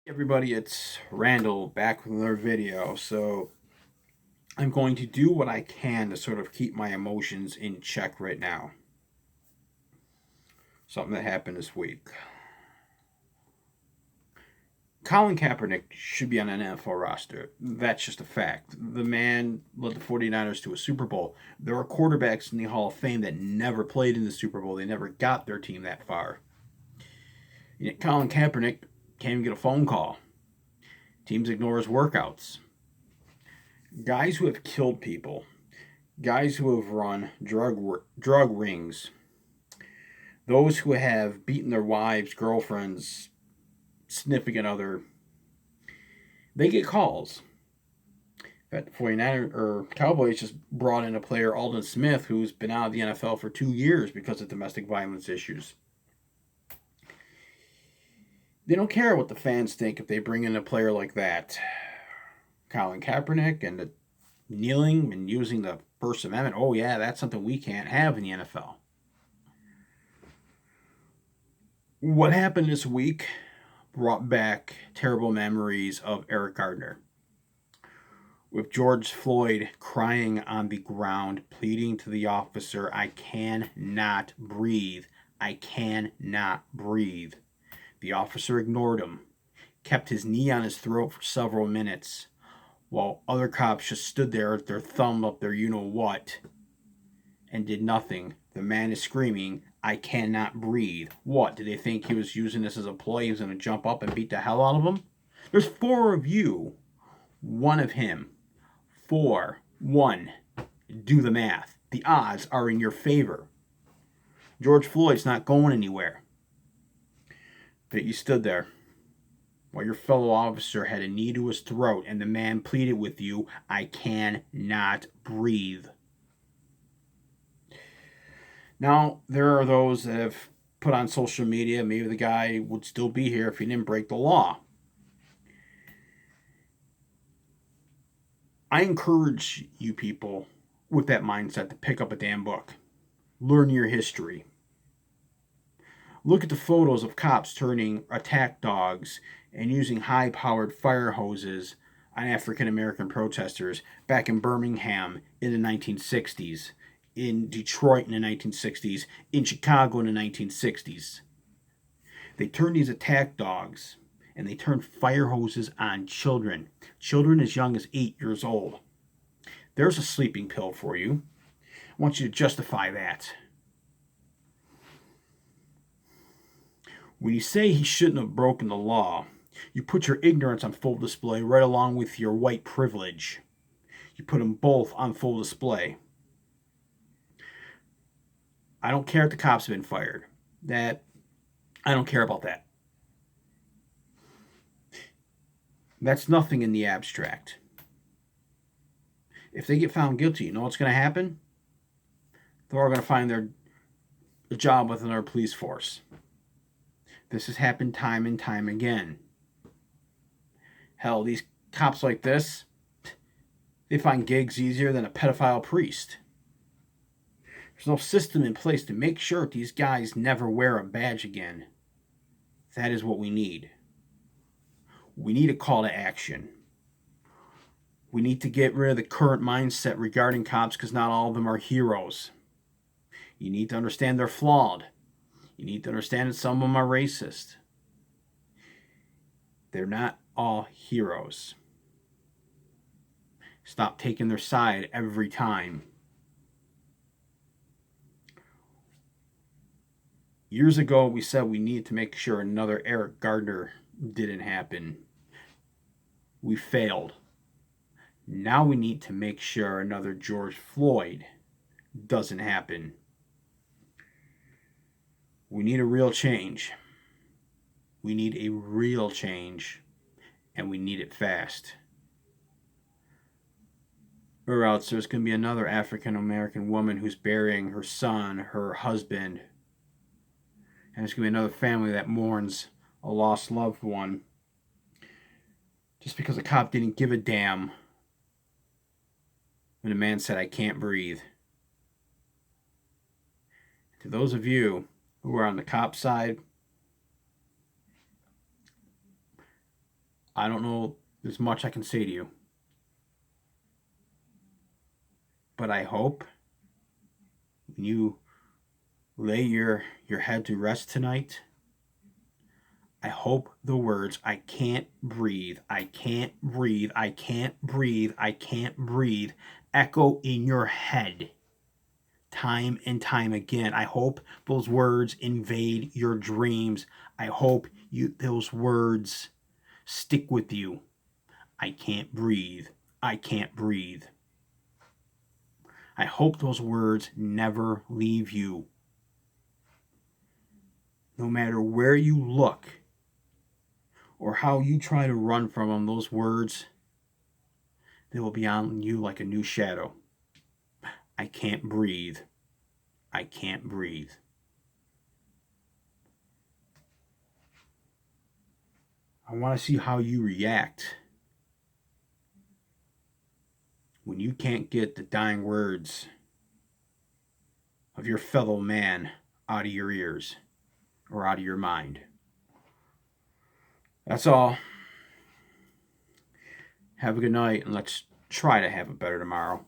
Everybody, it's Randall back with another video. So I'm going to do what I can to sort of keep my emotions in check right now. Something that happened this week. Colin Kaepernick should be on an NFL roster. That's just a fact. The man led the 49ers to a Super Bowl. There are quarterbacks in the Hall of Fame that never played in the Super Bowl. They never got their team that far. Yet Colin Kaepernick can't even get a phone call. Teams ignore his workouts. Guys who have killed people, guys who have run drug rings, those who have beaten their wives, girlfriends, significant other, they get calls. In fact, the 49ers or Cowboys just brought in a player, Aldon Smith, who's been out of the NFL for 2 years because of domestic violence issues. They don't care what the fans think if they bring in a player like that. Colin Kaepernick and the kneeling and using the First Amendment. Oh, yeah, that's something we can't have in the NFL. What happened this week brought back terrible memories of Eric Gardner. With George Floyd crying on the ground, pleading to the officer, I cannot breathe. I cannot breathe. The officer ignored him, kept his knee on his throat for several minutes, while other cops just stood there with their thumb up their you-know-what and did nothing. The man is screaming, I cannot breathe. What, did they think he was using this as a ploy? He was going to jump up and beat the hell out of him? There's 4 of you, 1 of him. 4, 1. Do the math. The odds are in your favor. George Floyd's not going anywhere. But you stood there while your fellow officer had a knee to his throat and the man pleaded with you, I cannot breathe. Now, there are those that have put on social media, maybe the guy would still be here if he didn't break the law. I encourage you people with that mindset to pick up a damn book. Learn your history. Look at the photos of cops turning attack dogs and using high-powered fire hoses on African American protesters back in Birmingham in the 1960s, in Detroit in the 1960s, in Chicago in the 1960s. They turned these attack dogs and they turned fire hoses on children as young as 8 years old. There's a sleeping pill for you. I want you to justify that. When you say he shouldn't have broken the law, you put your ignorance on full display right along with your white privilege. You put them both on full display. I don't care if the cops have been fired. I don't care about that. That's nothing in the abstract. If they get found guilty, you know what's going to happen? They're all going to find their job within our police force. This has happened time and time again. Hell, these cops like this, they find gigs easier than a pedophile priest. There's no system in place to make sure these guys never wear a badge again. That is what we need. We need a call to action. We need to get rid of the current mindset regarding cops because not all of them are heroes. You need to understand they're flawed. You need to understand that some of them are racist. They're not all heroes. Stop taking their side every time. Years ago, we said we needed to make sure another Eric Gardner didn't happen. We failed. Now we need to make sure another George Floyd doesn't happen. We need a real change. We need a real change, and we need it fast. Or else there's going to be another African American woman who's burying her son, her husband, and there's going to be another family that mourns a lost loved one just because a cop didn't give a damn when a man said, I can't breathe. To those of you who are on the cop side, I don't know there's much I can say to you. But I hope when you lay your head to rest tonight, I hope the words "I can't breathe, I can't breathe, I can't breathe, I can't breathe" echo in your head time and time again. I hope those words invade your dreams. I hope those words stick with you. I can't breathe. I can't breathe. I hope those words never leave you. No matter where you look or how you try to run from them, those words, they will be on you like a new shadow. I can't breathe. I can't breathe. I want to see how you react when you can't get the dying words of your fellow man out of your ears or out of your mind. That's all. Have a good night, and let's try to have it better tomorrow.